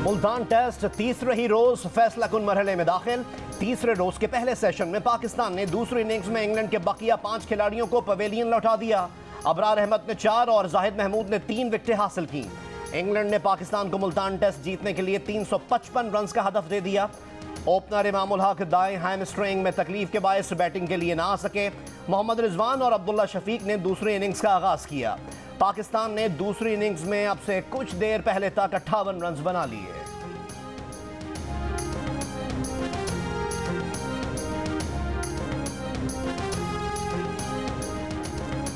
Multan test तीसरे ही रोज फैसला कुन मरहले में दाखिल। तीसरे रोज के पहले सेशन में पाकिस्तान ने दूसरी इनिंग्स में इंग्लैंड के बकिया 5 खिलाड़ियों को पवेलियन लौटा दिया। अबरार अहमद ने 4 और जाहिद महमूद ने 3 विकेटें हासिल की। इंग्लैंड ने पाकिस्तान को मुल्तान टेस्ट जीतने के लिए 355 रन का हदफ दे दिया। ओपनर इमामुल हक दाएं हैमस्ट्रिंग में तकलीफ के बायस बैटिंग के लिए ना आ सके। मोहम्मद रिजवान और अब्दुल्ला शफीक ने दूसरी इनिंग्स का आगाज किया। पाकिस्तान ने दूसरी इनिंग्स में अब से कुछ देर पहले तक 58 रन बना लिए।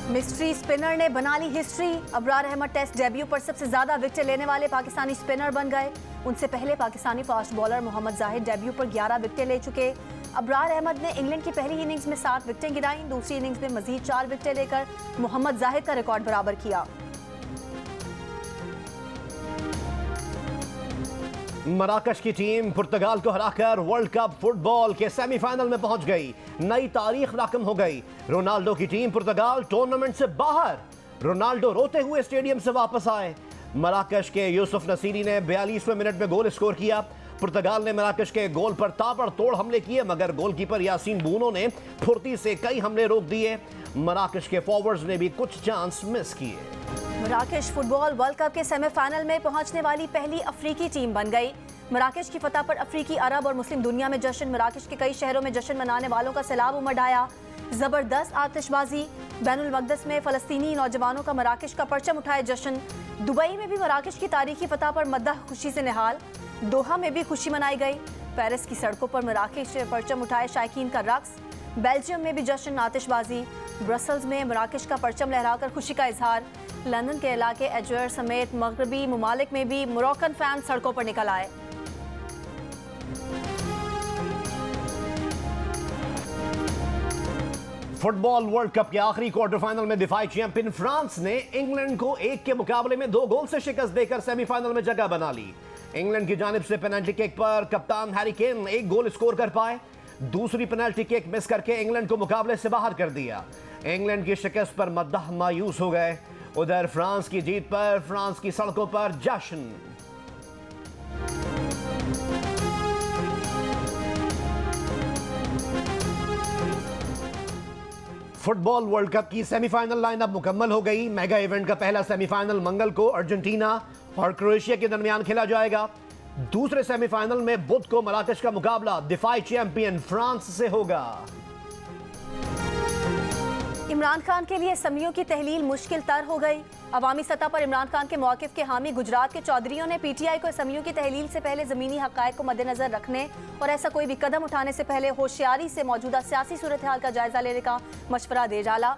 मिस्ट्री स्पिनर ने बना ली history. Abrar Ahmed test debut पर सबसे ज्यादा विकेट लेने वाले पाकिस्तानी स्पिनर बन गए। उनसे पहले Pakistani fast bowler Mohammad Zahid debut पर 11 विकेटें ले चुके। अबरार अहमद ने इंग्लैंड की पहली इनिंग्स में 7 विकेटें गिराई। दूसरी इनिंग्स में मजीद 4 विकेटें लेकर मोहम्मद जाहिद का रिकॉर्ड बराबर किया। मराकश की टीम पुर्तगाल को हराकर वर्ल्ड कप फुटबॉल के सेमीफाइनल में पहुंच गई। नई तारीख रकम हो गई। रोनाल्डो की टीम पुर्तगाल टूर्नामेंट से बाहर। रोनाल्डो रोते हुए स्टेडियम से वापस आए। मराकश के यूसुफ नसीरी ने 42वें मिनट में गोल स्कोर किया। पुर्तगाल ने मराकश के गोल पर ताबड़तोड़ हमले किए, मगर गोलकीपर यासीन बूनो ने फुर्ती से कई हमले रोक दिए। मराकश के फॉरवर्ड्स ने भी कुछ चांस मिस किए। मराकश फुटबॉल वर्ल्ड कप के सेमीफाइनल में पहुंचने वाली पहली अफ्रीकी टीम बन गई। मराकश की फतह पर अफ्रीकी, अरब और मुस्लिम दुनिया में जश्न। मराकश के कई शहरों में जश्न मनाने वालों का सैलाब उमड़ आया। जबरदस्त आतिशबाजी। बैनुल मक़दस में फ़लस्तीनी नौजवानों का मराकश का परचम उठाए जश्न। दुबई में भी मराकश की तारीखी फतह पर मद्दाह खुशी से निहाल। दोहा में भी खुशी मनाई गई। पेरिस की सड़कों पर मराकश से परचम उठाए शायकीन का रक्स। बेल्जियम में भी जश्न, आतिशबाजी। ब्रसल्स में मराकश का परचम लहराकर खुशी का इजहार। लंदन के इलाके एजवर समेत मगरबी ममालिक में भी मोरक्कन फैन सड़कों पर निकल आए। फुटबॉल वर्ल्ड कप के आखिरी क्वार्टर फाइनल में दिफाई चैंपियन फ्रांस ने इंग्लैंड को 1 के मुकाबले में 2 गोल से शिकस्त देकर सेमीफाइनल में जगह बना ली। इंग्लैंड की जानिब से पेनल्टी किक पर कप्तान हैरी केन 1 गोल स्कोर कर पाए। दूसरी पेनल्टी किक मिस करके इंग्लैंड को मुकाबले से बाहर कर दिया। इंग्लैंड की शिकस्त पर मद्दाह मायूस हो गए। उधर फ्रांस की जीत पर फ्रांस की सड़कों पर जश्न। फुटबॉल वर्ल्ड कप की सेमीफाइनल लाइनअप मुकम्मल हो गई। मेगा इवेंट का पहला सेमीफाइनल मंगल को अर्जेंटीना और क्रोएशिया के दरमियान खेला जाएगा। दूसरे सेमीफाइनल में बुध को मराकश का मुकाबला दिफाई चैंपियन फ्रांस से होगा। इमरान खान के लिए असम्बलियों की तहलील मुश्किल तर हो गई। अवामी सतह पर इमरान खान के मौक़िफ़ के हामी गुजरात के चौधरियों ने पीटीआई को असम्बलियों की तहलील से पहले ज़मीनी हक़ाइक़ को मद्देनज़र रखने और ऐसा कोई भी कदम उठाने से पहले होशियारी से मौजूदा सियासी सूरत हाल का जायज़ा लेने का मशवरा दे डाला।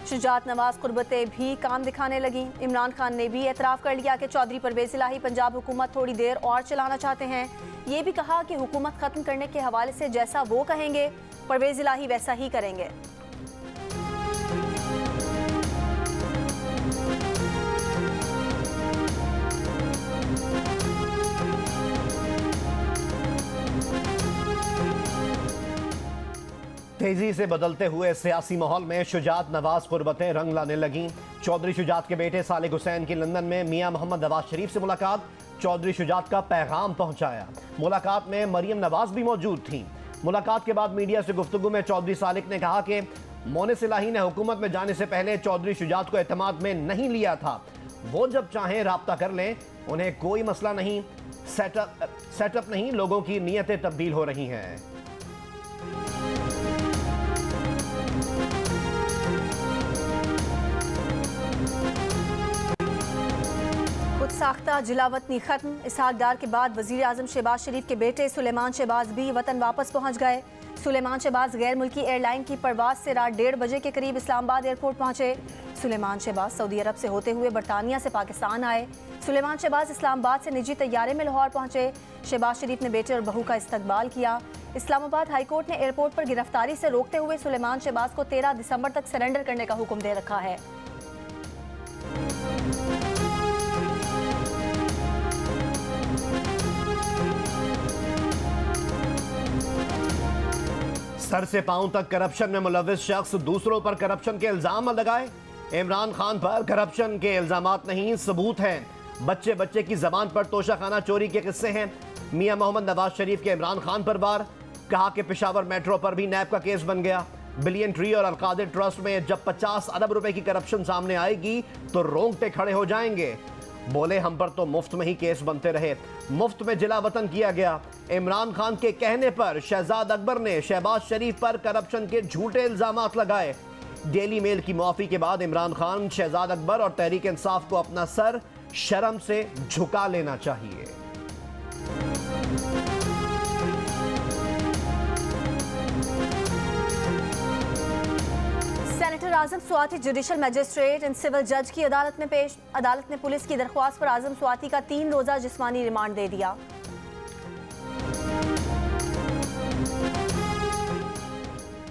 शुजात नवाज कुर्बतें भी काम दिखाने लगी। इमरान खान ने भी एतराफ़ कर लिया कि चौधरी परवेज़ इलाही पंजाब हुकूमत थोड़ी देर और चलाना चाहते हैं। ये भी कहा कि हुकूमत ख़त्म करने के हवाले से जैसा वो कहेंगे परवेज़ इलाही वैसा ही करेंगे। तेजी से बदलते हुए सियासी माहौल में शुजात नवाज कुर्बतें रंग लाने लगीं। चौधरी शुजात के बेटे सालिक हुसैन की लंदन में मियां मोहम्मद नवाज शरीफ से मुलाकात। चौधरी शुजात का पैगाम पहुंचाया। मुलाकात में मरियम नवाज भी मौजूद थीं। मुलाकात के बाद मीडिया से गुफ्तगू में चौधरी सालिक ने कहा कि मोनिस इलाही ने हुकूमत में जाने से पहले चौधरी शुजात को एतमाद में नहीं लिया था। वो जब चाहें राब्ता कर लें, उन्हें कोई मसला नहीं। सेटअप नहीं, लोगों की नीयतें तब्दील हो रही हैं। साख्ता जिलावतनी खत्म। इसहाक डार के बाद वजीर आजम शहबाज शरीफ के बेटे सुलेमान शहबाज भी वतन वापस पहुंच गए। सुलेमान शहबाज गैर मुल्की एयरलाइन की परवाज से रात 1:30 बजे के करीब इस्लामाबाद एयरपोर्ट पहुंचे। सुलेमान शहबाज सऊदी अरब से होते हुए बरतानिया से पाकिस्तान आए। सुलेमान शहबाज इस्लामाबाद से निजी तैयारे में लाहौर पहुंचे। शहबाज शरीफ ने बेटे और बहू का इस्तकबाल किया। इस्लामाबाद हाईकोर्ट ने एयरपोर्ट पर गिरफ्तारी से रोकते हुए सुलेमान शहबाज को 13 दिसंबर तक सरेंडर करने का हुक्म दे रखा है। सर से पांव तक करप्शन में मुलव्विस शख्स दूसरों पर करप्शन के इल्जाम लगाए। इमरान खान पर करप्शन के इल्जामात नहीं, सबूत हैं। बच्चे बच्चे की जबान पर तोशाखाना चोरी के किस्से हैं। मियां मोहम्मद नवाज शरीफ के इमरान खान पर वार, कहा कि पेशावर मेट्रो पर भी नैब का केस बन गया। बिलियन ट्री और अलकादिर ट्रस्ट में जब 50 अरब रुपए की करप्शन सामने आएगी तो रोंगटे खड़े हो जाएंगे। बोले हम पर तो मुफ्त में ही केस बनते रहे, मुफ्त में जिला वतन किया गया। इमरान खान के कहने पर शहजाद अकबर ने शहबाज शरीफ पर करप्शन के झूठे इल्जामात लगाए। डेली मेल की मुआफी के बाद इमरान खान, शहजाद अकबर और तहरीक इंसाफ को अपना सर शर्म से झुका लेना चाहिए। Senator Azam Swati judicial magistrate and civil जज की अदालत में पेश। अदालत ने पुलिस की दरख्वास्त पर आजम स्वाति का 3 रोजा जिस्मानी रिमांड दे दिया।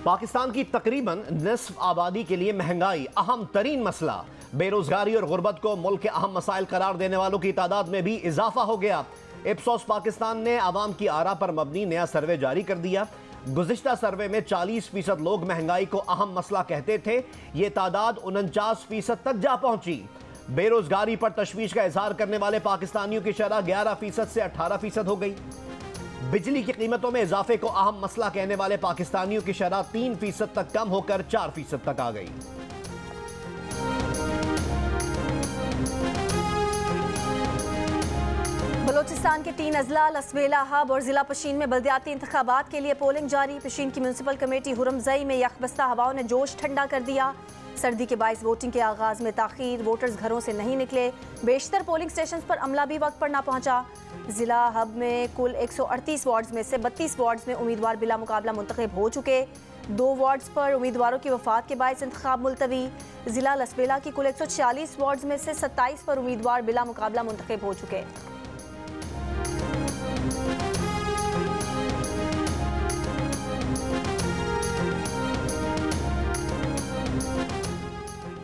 पाकिस्तान की तकरीबन निस्फ आबादी के लिए महंगाई अहम तरीन मसला। बेरोजगारी और गुर्बत को मुल्क के अहम मसाइल करार देने वालों की तादाद में भी इजाफा हो गया। इप्सोस पाकिस्तान ने आवाम की आरा पर मबनी नया सर्वे जारी कर दिया। गुज़िश्ता सर्वे में 40% लोग महंगाई को अहम मसला कहते थे, ये तादाद 49% तक जा पहुंची। बेरोजगारी पर तशवीश का इजहार करने वाले पाकिस्तानियों की शरह 11% से 18% हो गई। बिजली की कीमतों में इजाफे को अहम मसला कहने वाले पाकिस्तानियों की शरह 3% तक कम होकर 4% तक आ गई। बलोचिस्तान के 3 अजला लसवेला हब और जिला पशीन में बल्दियाती इंतखाबात के लिए पोलिंग जारी। पशीन की म्यूनसिपल कमेटी हुरमजई में यकबस्ता हवाओं ने जोश ठंडा कर दिया। सर्दी के बाइस वोटिंग के आगाज में ताखीर, वोटर्स घरों से नहीं निकले। बेशतर पोलिंग स्टेशन पर अमला भी वक्त पर ना पहुंचा। जिला हब में कुल 138 वार्ड्स में से 32 वार्ड्स में उम्मीदवार बिला मुकाबला मुंतखब हो चुके। 2 वार्ड्स पर उम्मीदवारों की वफात के बायस इंतखाब मुलतवी। जिला लसबेला की कुल 146 वार्ड्स में से 27 पर उम्मीदवार बिला मुकाबला मुंतखब हो चुके।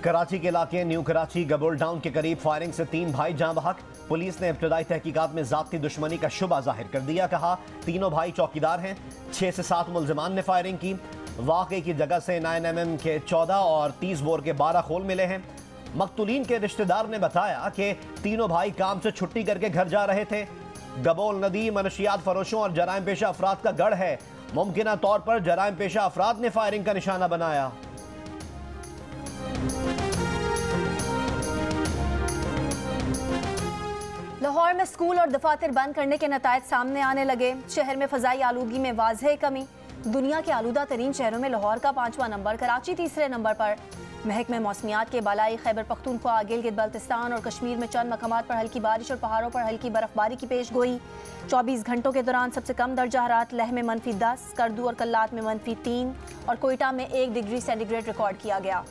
कराची के इलाके न्यू कराची गबोल टाउन के करीब फायरिंग से 3 भाई जाँ बहक। पुलिस ने इब्तदाई तहकीकात में ज़ाती दुश्मनी का शुबा जाहिर कर दिया। कहा तीनों भाई चौकीदार हैं। 6 से 7 मुलजमान ने फायरिंग की। वाक़े की जगह से 9mm के 14 और 30 बोर के 12 खोल मिले हैं। मकतूलीन के रिश्तेदार ने बताया कि तीनों भाई काम से छुट्टी करके घर जा रहे थे। गबोल नदी मनशियात फरोशों और जराइम पेशा अफराद का गढ़ है। मुमकिना तौर पर जराइम पेशा अफराद ने फायरिंग का निशाना बनाया। लाहौर में स्कूल और दफातर बंद करने के नतायज सामने आने लगे। शहर में फजाई आलूदगी में वाज़ेह कमी। दुनिया के आलूदा तरीन शहरों में लाहौर का 5वां नंबर, कराची तीसरे नंबर पर। महकमे मौसमियात के बालाई खैबर पख्तूनख्वा, गिलगित बल्तिस्तान और कश्मीर में चंद मकामात पर हल्की बारिश और पहाड़ों पर हल्की बर्फबारी की पेश गोई। 24 घंटों के दौरान सबसे कम दर्जा हरारत लेह में -10, करदू और कल्लात में -3 और कोयटा में 1 डिग्री सेंटीग्रेड रिकॉर्ड किया गया।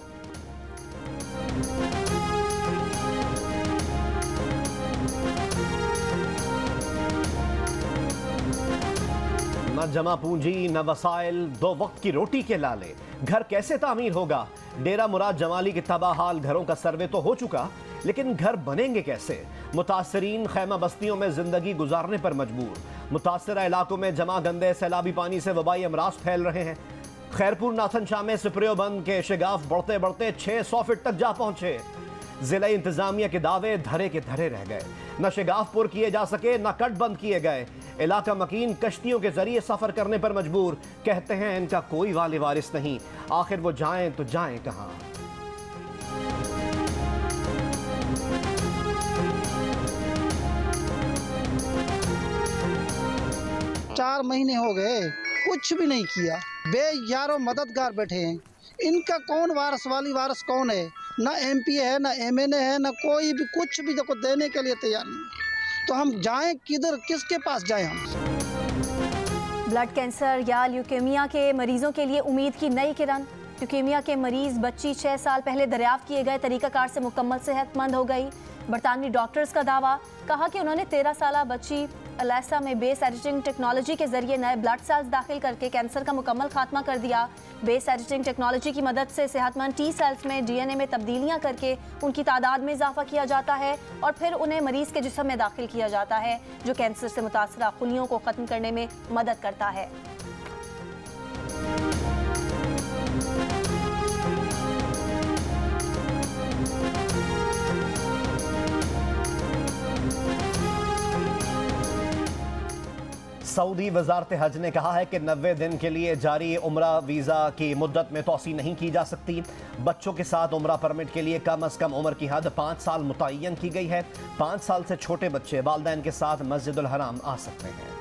न जमा पूंजी न वसाइल, 2 वक्त की रोटी के लाले, घर कैसे तामीर होगा। डेरा मुराद जमाली की तबाह हाल घरों का सर्वे तो हो चुका, लेकिन घर बनेंगे कैसे। मुतासरीन खैमा बस्तियों में जिंदगी गुजारने पर मजबूर। मुतासरा इलाकों में जमा गंदे सैलाबी पानी से वबाई अमराज फैल रहे हैं। खैरपुर नाथन शाह में स्प्रेयो बंद के शिगाफ बढ़ते बढ़ते 600 फीट तक जा पहुंचे। जिला इंतजामिया के दावे धरे के धरे रह गए। न शिगाफ पुर किए जा सके, न कट बंद किए गए। इलाका मकीन कश्तियों के जरिए सफर करने पर मजबूर। कहते हैं इनका कोई वाले वारिस नहीं, आखिर वो जाएं तो जाएं कहां। 4 महीने हो गए, कुछ भी नहीं किया। बेयारो मददगार बैठे हैं। इनका कौन वारिस कौन है? ना MP है, ना MNA है, ना कोई भी कुछ भी देखो देने के लिए तैयार नहीं। तो हम जाएं किधर, किसके पास जाएं हम? ब्लड कैंसर या ल्यूकेमिया के मरीजों के लिए उम्मीद की नई किरण। ल्यूकेमिया के मरीज बच्ची 6 साल पहले दरियाफ्त किए गए तरीकाकार से मुकम्मल सेहतमंद हो गई। बरतानवी डॉक्टर्स का दावा, कहा कि उन्होंने 13 साल बच्ची अलेसा में बेस एडिटिंग टेक्नोलॉजी के जरिए नए ब्लड सेल्स दाखिल करके कैंसर का मुकम्मल खात्मा कर दिया। बेस एडिटिंग टेक्नोलॉजी की मदद से सेहतमंद T सेल्स में DNA में तब्दीलियां करके उनकी तादाद में इजाफा किया जाता है और फिर उन्हें मरीज के जिस्म में दाखिल किया जाता है, जो कैंसर से मुतासरा खुलियों को ख़त्म करने में मदद करता है। सऊदी वजारत हज ने कहा है कि 90 दिन के लिए जारी उम्रा वीज़ा की मुद्दत में तोसी नहीं की जा सकती। बच्चों के साथ उम्रा परमिट के लिए कम अज़ कम उम्र की हद 5 साल मुतय्यन की गई है। 5 साल से छोटे बच्चे वालिदैन के साथ मस्जिदुल हराम आ सकते हैं।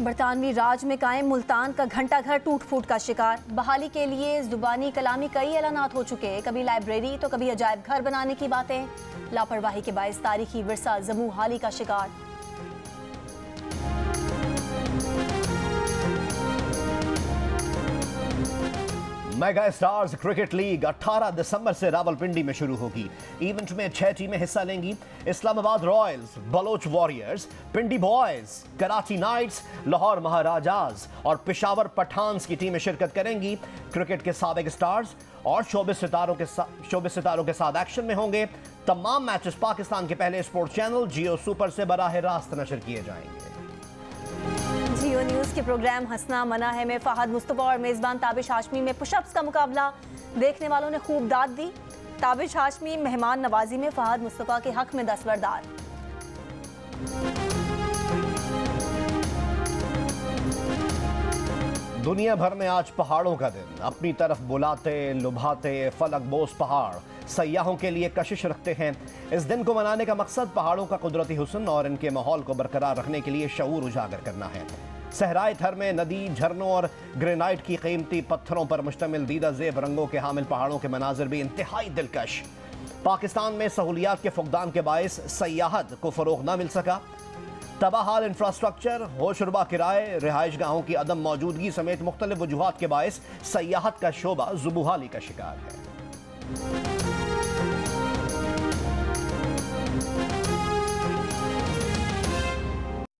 बरतानवी राज में कायम मुल्तान का घंटाघर टूट फूट का शिकार। बहाली के लिए जुबानी कलामी कई ऐलानात हो चुके, कभी लाइब्रेरी तो कभी अजायब घर बनाने की बातें। लापरवाही के बायस तारीखी विरसा जमू हाली का शिकार। मेगा स्टार्स क्रिकेट लीग 18 दिसंबर से रावलपिंडी में शुरू होगी। इवेंट में 6 टीमें हिस्सा लेंगी। इस्लामाबाद रॉयल्स, बलोच वॉरियर्स, पिंडी बॉयज, कराची नाइट्स, लाहौर महाराजाज और पेशावर पठान्स की टीमें शिरकत करेंगी। क्रिकेट के साबिक स्टार्स और शोबिस सितारों के साथ एक्शन में होंगे। तमाम मैचेस पाकिस्तान के पहले स्पोर्ट्स चैनल जियो सुपर से बराह रास्त नशर किए जाएंगे। जियो न्यूज़ के प्रोग्राम हंसना मना है में फहद मुस्तफा और मेज़बान ताबिश हाशमी में पुशअप्स का मुकाबला। देखने वालों ने खूब दाद दी। ताबिश हाशमी मेहमान नवाजी में फहद मुस्तफा के हक में दस्तबरदार। दुनिया भर में आज पहाड़ों का दिन। अपनी तरफ बुलाते लुभाते फलक बोस पहाड़ सयाहों के लिए कशिश रखते हैं। इस दिन को मनाने का मकसद पहाड़ों का कुदरती हुस्न और इनके माहौल को बरकरार रखने के लिए शऊर उजागर करना है। सहराए थर में नदी, झरनों और ग्रेनाइट की कीमती पत्थरों पर मुश्तमिल दीदा ज़ेब रंगों के हामिल पहाड़ों के मनाजिर भी इंतहाई दिलकश। पाकिस्तान में सहूलियात के फुकदान के बायस सयाहत को फ़रोग़ न मिल सका। तबाहाल इंफ्रास्ट्रक्चर, होशरुबा किराए, रिहाइश गाहों की अदम मौजूदगी समेत मुख्तलिफ वजूहात के बायस सयाहत का शोबा ज़ुबूहाली का शिकार है।